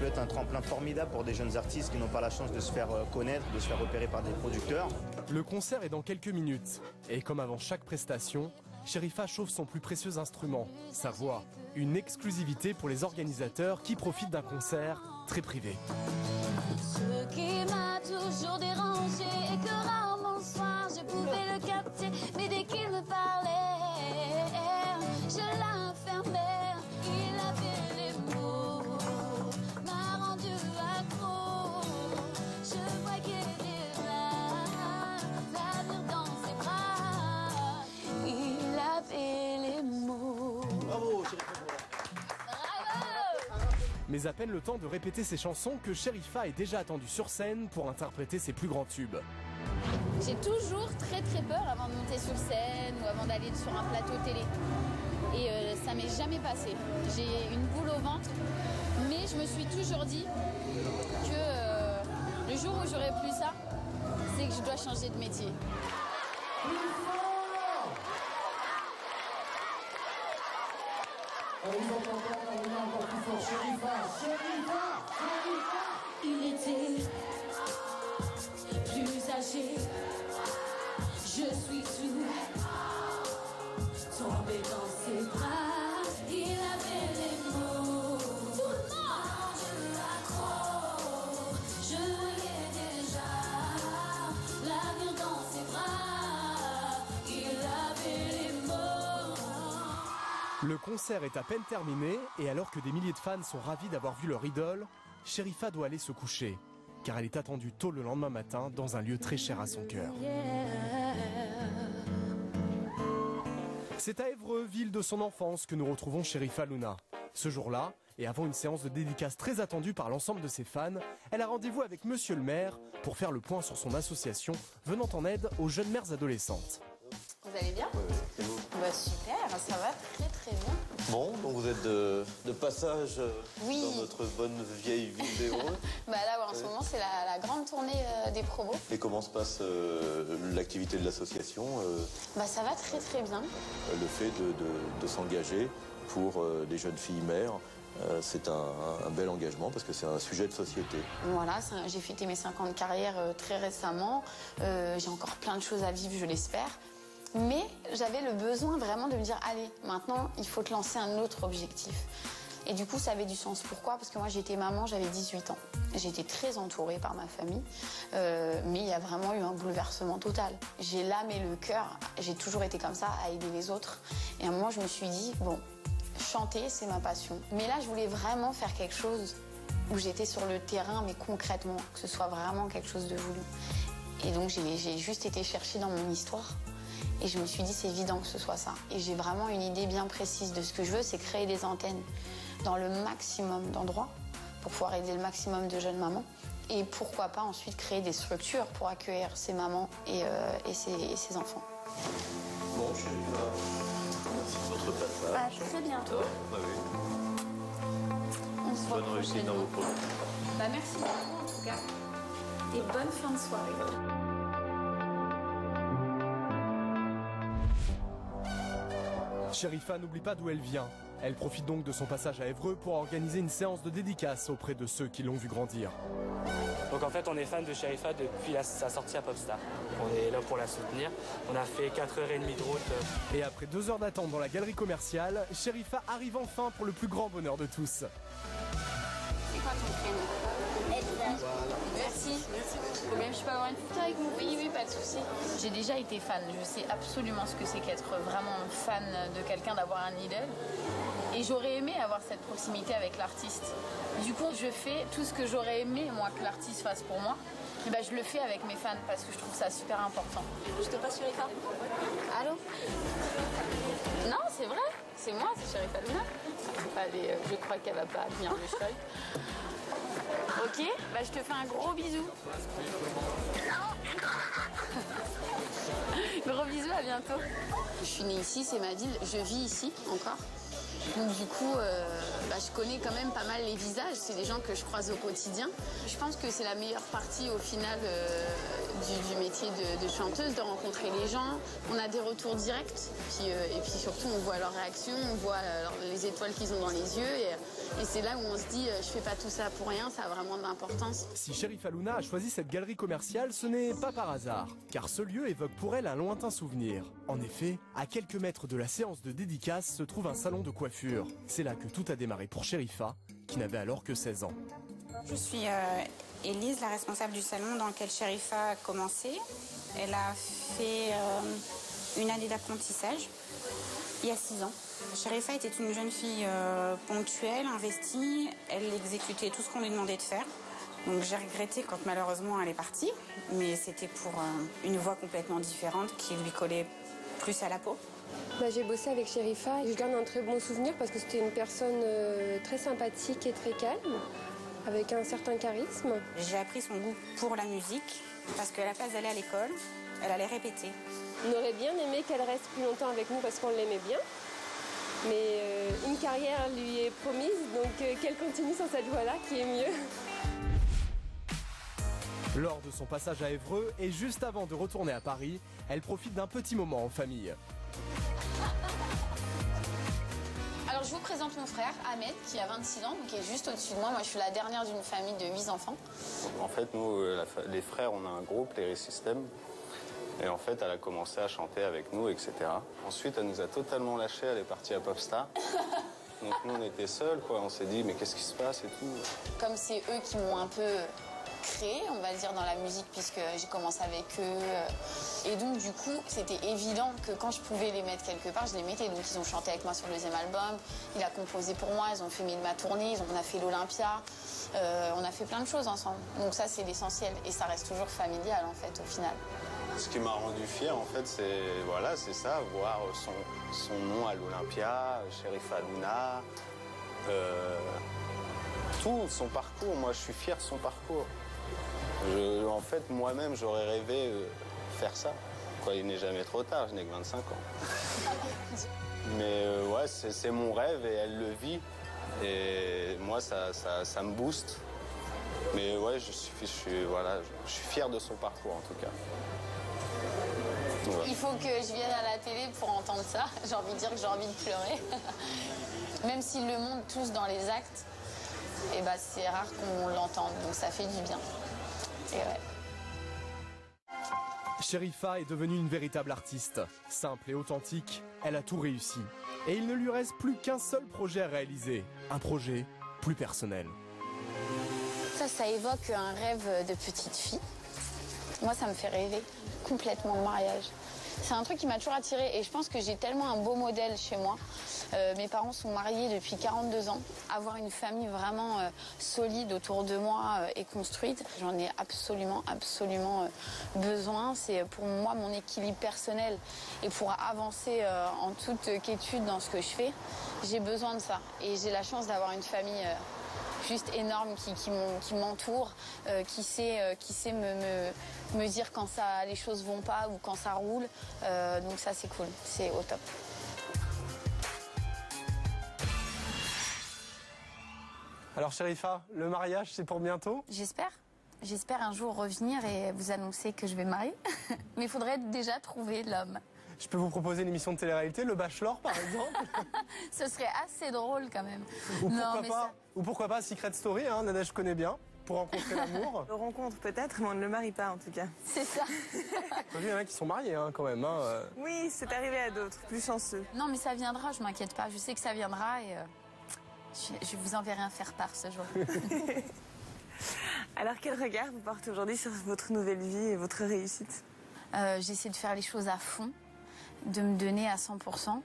peut être un tremplin formidable pour des jeunes artistes qui n'ont pas la chance de se faire connaître, de se faire repérer par des producteurs. Le concert est dans quelques minutes. Et comme avant chaque prestation, Sherifa chauffe son plus précieux instrument, sa voix. Une exclusivité pour les organisateurs qui profitent d'un concert très privé. Ce qui m'a toujours dérangé et que rarement le soir je pouvais le capter, mais dès qu'il me parlait, je l'enfermais. Il avait les mots, m'a rendu accro. Je voyais l'avenir dans ses bras. Il avait les mots. Bravo, Mais à peine le temps de répéter ses chansons que Sherifa est déjà attendue sur scène pour interpréter ses plus grands tubes. J'ai toujours très peur avant de monter sur scène ou avant d'aller sur un plateau télé. Et ça m'est jamais passé. J'ai une boule au ventre, mais je me suis toujours dit que le jour où j'aurai plus ça, c'est que je dois changer de métier. Il était plus âgé, je suis sous, tombé dans ses bras. Il avait les mots, tout le monde, je l'accro. Je voyais déjà l'avenir dans ses bras. Il avait les mots. Le concert est à peine terminé et alors que des milliers de fans sont ravis d'avoir vu leur idole, Sherifa doit aller se coucher, car elle est attendue tôt le lendemain matin dans un lieu très cher à son cœur. C'est à Évreux, ville de son enfance, que nous retrouvons Sherifa Luna. Ce jour-là, et avant une séance de dédicace très attendue par l'ensemble de ses fans, elle a rendez-vous avec Monsieur le maire pour faire le point sur son association venant en aide aux jeunes mères adolescentes. Vous allez bien? Et vous? Bah super, ça va très bien. Bon, donc vous êtes de passage Oui. dans notre bonne vieille ville d'Évreux. Bah là, ouais, en ce moment, c'est la grande tournée des promos. Et comment se passe l'activité de l'association Bah ça va très bien. Le fait de s'engager pour les jeunes filles mères, c'est un bel engagement parce que c'est un sujet de société. Voilà, j'ai fêté mes 5 ans de carrière très récemment. J'ai encore plein de choses à vivre, je l'espère. Mais j'avais le besoin vraiment de me dire, allez, maintenant, il faut te lancer un autre objectif. Et du coup, ça avait du sens. Pourquoi? Parce que moi, j'étais maman, j'avais 18 ans. J'étais très entourée par ma famille, mais il y a vraiment eu un bouleversement total. J'ai l'âme et le cœur, j'ai toujours été comme ça, à aider les autres. Et à un moment, je me suis dit, bon, chanter, c'est ma passion. Mais là, je voulais vraiment faire quelque chose où j'étais sur le terrain, mais concrètement, que ce soit vraiment quelque chose de voulu. Et donc, j'ai juste été chercher dans mon histoire. Et je me suis dit, c'est évident que ce soit ça. Et j'ai vraiment une idée bien précise de ce que je veux, c'est créer des antennes dans le maximum d'endroits pour pouvoir aider le maximum de jeunes mamans. Et pourquoi pas ensuite créer des structures pour accueillir ces mamans et ces enfants. Bon, je suis là. Merci de votre passage. À très bientôt. Bah oui. On se voit Bonne réussite dans vos projets. Bah merci beaucoup en tout cas. Et bonne fin de soirée. Sherifa n'oublie pas d'où elle vient. Elle profite donc de son passage à Évreux pour organiser une séance de dédicace auprès de ceux qui l'ont vu grandir. Donc en fait, on est fan de Sherifa depuis sa sortie à Popstar. On est là pour la soutenir. On a fait 4h30 de route. Et après 2 heures d'attente dans la galerie commerciale, Sherifa arrive enfin pour le plus grand bonheur de tous. C'est quoi ton prénom? Elsa. Merci. Problème, je peux avoir une photo avec vous? Oui, pas de souci. J'ai déjà été fan. Je sais absolument ce que c'est qu'être vraiment fan de quelqu'un, d'avoir un idole. Et j'aurais aimé avoir cette proximité avec l'artiste. Du coup, je fais tout ce que j'aurais aimé, moi, que l'artiste fasse pour moi. Et ben, je le fais avec mes fans parce que je trouve ça super important. Je te passe Sherifa. Allô? Non, c'est vrai. C'est moi, c'est Sherifa Luna. Allez, je crois qu'elle va pas venir le choc. Ok, bah je te fais un gros bisou. Gros bisou, à bientôt. Je suis née ici, c'est ma ville, je vis ici encore. Donc du coup, je connais quand même pas mal les visages. C'est des gens que je croise au quotidien. Je pense que c'est la meilleure partie au final du métier de chanteuse, de rencontrer les gens. On a des retours directs. Et puis surtout, on voit leurs réactions, on voit les étoiles qu'ils ont dans les yeux. Et c'est là où on se dit, je fais pas tout ça pour rien, ça a vraiment de l'importance. Si Cherif Halouna a choisi cette galerie commerciale, ce n'est pas par hasard, car ce lieu évoque pour elle un lointain souvenir. En effet, à quelques mètres de la séance de dédicace se trouve un salon de coiffure. C'est là que tout a démarré pour Chérifa, qui n'avait alors que 16 ans. Je suis Élise, la responsable du salon dans lequel Chérifa a commencé. Elle a fait une année d'apprentissage il y a 6 ans. Chérifa était une jeune fille ponctuelle, investie. Elle exécutait tout ce qu'on lui demandait de faire. Donc j'ai regretté quand malheureusement elle est partie, mais c'était pour une voix complètement différente qui lui collait plus à la peau. J'ai bossé avec Chérifa et je garde un très bon souvenir parce que c'était une personne très sympathique et très calme, avec un certain charisme. J'ai appris son goût pour la musique parce qu'à la place d'aller à l'école, elle allait répéter. On aurait bien aimé qu'elle reste plus longtemps avec nous parce qu'on l'aimait bien. Mais une carrière lui est promise, donc qu'elle continue sur cette voie-là qui est mieux. Lors de son passage à Évreux et juste avant de retourner à Paris, elle profite d'un petit moment en famille. Alors je vous présente mon frère, Ahmed, qui a 26 ans, donc qui est juste au-dessus de moi. Moi, je suis la dernière d'une famille de 8 enfants. En fait, nous, les frères, on a un groupe, les System. Et en fait, elle a commencé à chanter avec nous, etc. Ensuite, elle nous a totalement lâchés, elle est partie à Popstar. Donc nous, on était seuls, quoi. On s'est dit, mais qu'est-ce qui se passe et tout. Comme c'est eux qui m'ont un peu créé, on va dire, dans la musique, puisque j'ai commencé avec eux. Et donc, du coup, c'était évident que quand je pouvais les mettre quelque part, je les mettais. Donc, ils ont chanté avec moi sur le deuxième album. Il a composé pour moi, ils ont fait ma tournée, on a fait l'Olympia. On a fait plein de choses ensemble. Donc ça, c'est l'essentiel. Et ça reste toujours familial, en fait, au final. Ce qui m'a rendu fier, en fait, c'est ça, voir son nom à l'Olympia, Cherif Halouna, tout son parcours. Moi, je suis fier de son parcours. En fait, moi-même, j'aurais rêvé faire ça. Quoi, il n'est jamais trop tard, je n'ai que 25 ans. Mais ouais, c'est mon rêve et elle le vit. Et moi, ça me booste. Mais ouais, je suis fier de son parcours, en tout cas. Ouais. Il faut que je vienne à la télé pour entendre ça. J'ai envie de dire que j'ai envie de pleurer. Même s'ils le montrent tous dans les actes, c'est rare qu'on l'entende. Donc ça fait du bien. Et ouais. Chérifa est devenue une véritable artiste. Simple et authentique, elle a tout réussi. Et il ne lui reste plus qu'un seul projet à réaliser. Un projet plus personnel. Ça évoque un rêve de petite fille. Moi, ça me fait rêver complètement le mariage. C'est un truc qui m'a toujours attirée et je pense que j'ai tellement un beau modèle chez moi. Mes parents sont mariés depuis 42 ans. Avoir une famille vraiment solide autour de moi et construite, j'en ai absolument besoin. C'est pour moi mon équilibre personnel et pour avancer en toute quiétude dans ce que je fais, j'ai besoin de ça. Et j'ai la chance d'avoir une famille juste énorme qui m'entoure, qui sait me dire quand les choses vont pas ou quand ça roule. Donc ça, c'est cool, c'est au top. Alors Chérifa, le mariage, c'est pour bientôt? J'espère. J'espère un jour revenir et vous annoncer que je vais me marier. Mais il faudrait déjà trouver l'homme. Je peux vous proposer une émission de télé-réalité, Le Bachelor par exemple? Ce serait assez drôle quand même. Ou pourquoi pas Secret Story, hein, Nadège connaît bien, pour rencontrer l'amour. On rencontre peut-être, mais on ne le marie pas en tout cas. C'est ça. Il y en a qui sont mariés quand même. Oui, c'est arrivé à d'autres, plus chanceux. Non mais ça viendra, je m'inquiète pas. Je sais que ça viendra et je vous enverrai un faire-part ce jour. Alors quel regard vous portez aujourd'hui sur votre nouvelle vie et votre réussite? J'essaie de faire les choses à fond, de me donner à 100%.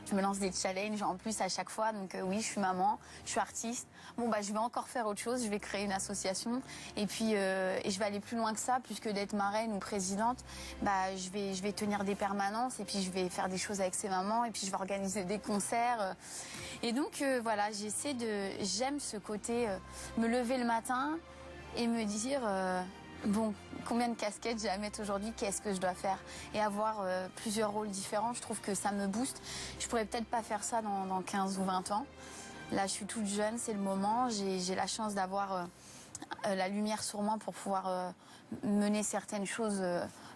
Je me lance des challenges en plus à chaque fois. Donc oui, je suis maman, je suis artiste. Bon, je vais encore faire autre chose. Je vais créer une association. Et puis, je vais aller plus loin que ça. Plus que d'être marraine ou présidente, je vais tenir des permanences. Et puis, je vais faire des choses avec ces mamans. Et puis, je vais organiser des concerts. Et donc, voilà, j'aime ce côté, me lever le matin et me dire... Bon, combien de casquettes j'ai à mettre aujourd'hui? Qu'est-ce que je dois faire? Et avoir plusieurs rôles différents, je trouve que ça me booste. Je pourrais peut-être pas faire ça dans 15 ou 20 ans. Là, je suis toute jeune, c'est le moment. J'ai la chance d'avoir la lumière sur moi pour pouvoir mener certaines choses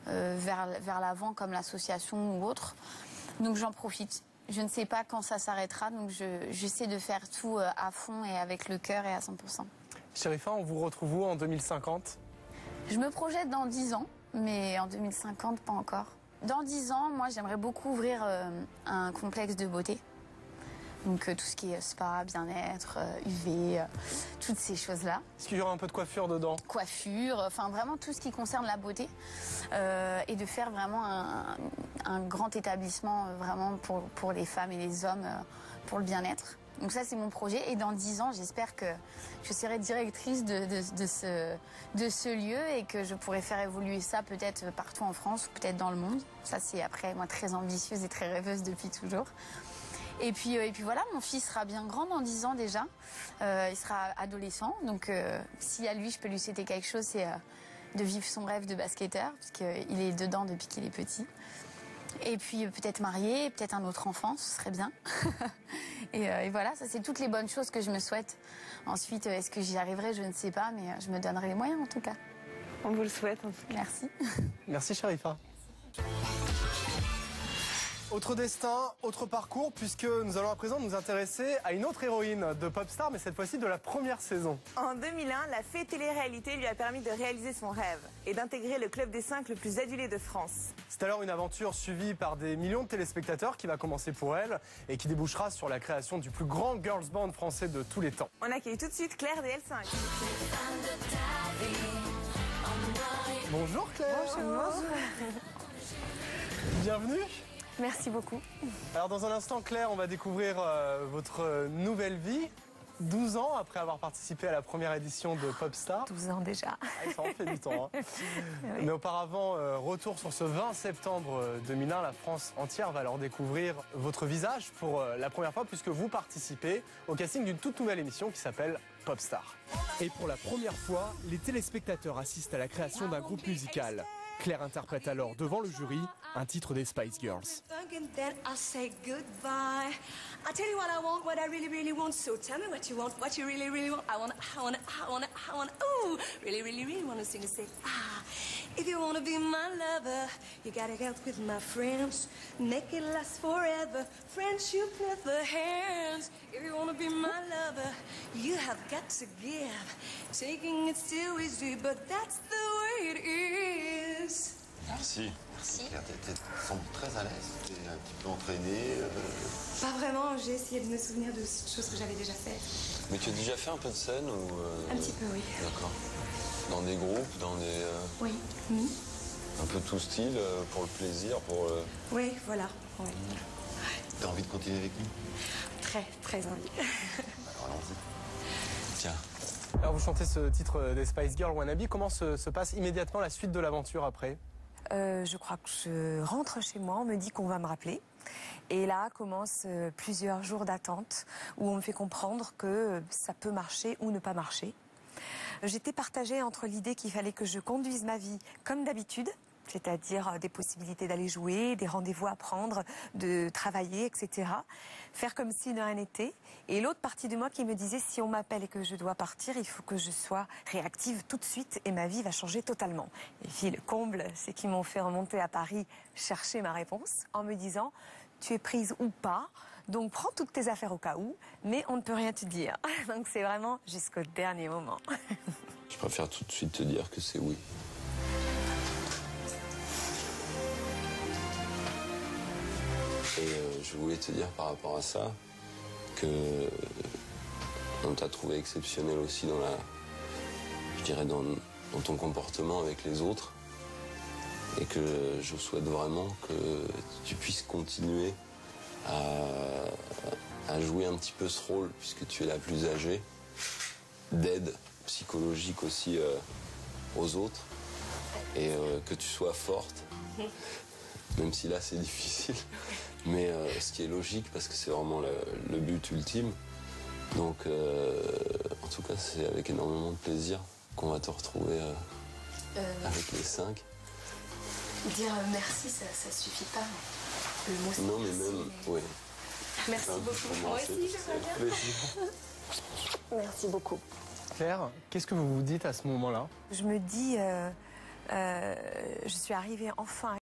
vers l'avant, comme l'association ou autre. Donc j'en profite. Je ne sais pas quand ça s'arrêtera, donc j'essaie de faire tout à fond et avec le cœur et à 100%. Sherifa, on vous retrouve où en 2050? Je me projette dans 10 ans, mais en 2050, pas encore. Dans 10 ans, moi, j'aimerais beaucoup ouvrir un complexe de beauté. Donc tout ce qui est spa, bien-être, UV, toutes ces choses-là. Est-ce qu'il y aura un peu de coiffure dedans? Coiffure, enfin vraiment tout ce qui concerne la beauté. Et de faire vraiment un grand établissement vraiment pour les femmes et les hommes, pour le bien-être. Donc ça, c'est mon projet. Et dans 10 ans, j'espère que je serai directrice de ce lieu et que je pourrai faire évoluer ça peut-être partout en France ou peut-être dans le monde. Ça, c'est après, moi, très ambitieuse et très rêveuse depuis toujours. Et puis voilà, mon fils sera bien grand dans 10 ans déjà. Il sera adolescent. Donc si à lui, je peux lui souhaiter quelque chose, c'est de vivre son rêve de basketteur, puisqu'il est dedans depuis qu'il est petit. Et puis peut-être marié, peut-être un autre enfant, ce serait bien. et voilà, ça c'est toutes les bonnes choses que je me souhaite. Ensuite, est-ce que j'y arriverai? Je ne sais pas, mais je me donnerai les moyens en tout cas. On vous le souhaite en tout cas. Merci. Merci Sherifa. Autre destin, autre parcours, puisque nous allons à présent nous intéresser à une autre héroïne de Popstar, mais cette fois-ci de la première saison. En 2001, la fée télé-réalité lui a permis de réaliser son rêve et d'intégrer le club des 5 le plus adulé de France. C'est alors une aventure suivie par des millions de téléspectateurs qui va commencer pour elle et qui débouchera sur la création du plus grand girls band français de tous les temps. On accueille tout de suite Claire des L5. Bonjour Claire. Bonjour. Bienvenue. Merci beaucoup. Alors dans un instant, Claire, on va découvrir votre nouvelle vie. 12 ans après avoir participé à la première édition de Popstar. 12 ans déjà. Ah, ça en fait du temps. Hein. Oui. Mais auparavant, retour sur ce 20 septembre 2001, la France entière va alors découvrir votre visage pour la première fois puisque vous participez au casting d'une toute nouvelle émission qui s'appelle Popstar. Et pour la première fois, les téléspectateurs assistent à la création d'un groupe musical. Claire interprète alors devant le jury un titre des Spice Girls. I tell you what I want, what I really, really want. So tell me what you want, what you really, really want. I wanna, ooh, really, really, really wanna sing and say, ah. If you wanna be my lover, you gotta get with my friends. Make it last forever. Friendship never ends. If you wanna be my lover, you have got to give. Taking it's too easy, but that's the way it is. Merci. Merci. Tu sembles très à l'aise, tu es un petit peu entraînée. Pas vraiment, j'ai essayé de me souvenir de choses que j'avais déjà faites. Mais tu as déjà fait un peu de scène ou Un petit peu, oui. D'accord. Dans des groupes, dans des... Oui. Mmh. Un peu tout style, pour le plaisir, pour... Oui, voilà. Ouais. T'as envie de continuer avec nous? Très, très envie. Alors allons-y. Tiens. Alors vous chantez ce titre des Spice Girls, Wannabe. Comment se passe immédiatement la suite de l'aventure après? Je crois que je rentre chez moi, on me dit qu'on va me rappeler. Et là commencent plusieurs jours d'attente où on me fait comprendre que ça peut marcher ou ne pas marcher. J'étais partagée entre l'idée qu'il fallait que je conduise ma vie comme d'habitude, c'est-à-dire des possibilités d'aller jouer, des rendez-vous à prendre, de travailler, etc. Faire comme si de rien n'était. Et l'autre partie de moi qui me disait, si on m'appelle et que je dois partir, il faut que je sois réactive tout de suite et ma vie va changer totalement. Et puis le comble, c'est qu'ils m'ont fait remonter à Paris chercher ma réponse en me disant, tu es prise ou pas, donc prends toutes tes affaires au cas où, mais on ne peut rien te dire. Donc c'est vraiment jusqu'au dernier moment. Je préfère tout de suite te dire que c'est oui. Et je voulais te dire par rapport à ça que on t'a trouvé exceptionnel aussi dans dans ton comportement avec les autres et que je souhaite vraiment que tu puisses continuer à jouer un petit peu ce rôle puisque tu es la plus âgée, d'aide psychologique aussi aux autres et que tu sois forte, même si là c'est difficile. Mais ce qui est logique parce que c'est vraiment le but ultime. Donc en tout cas c'est avec énormément de plaisir qu'on va te retrouver avec les 5. Dire merci, ça suffit pas. Le mot, c'est Non, mais merci, même, oui. Merci beaucoup. Moi aussi, j'aimerais bien. Merci beaucoup. Claire, qu'est-ce que vous vous dites à ce moment-là? Je me dis, je suis arrivée enfin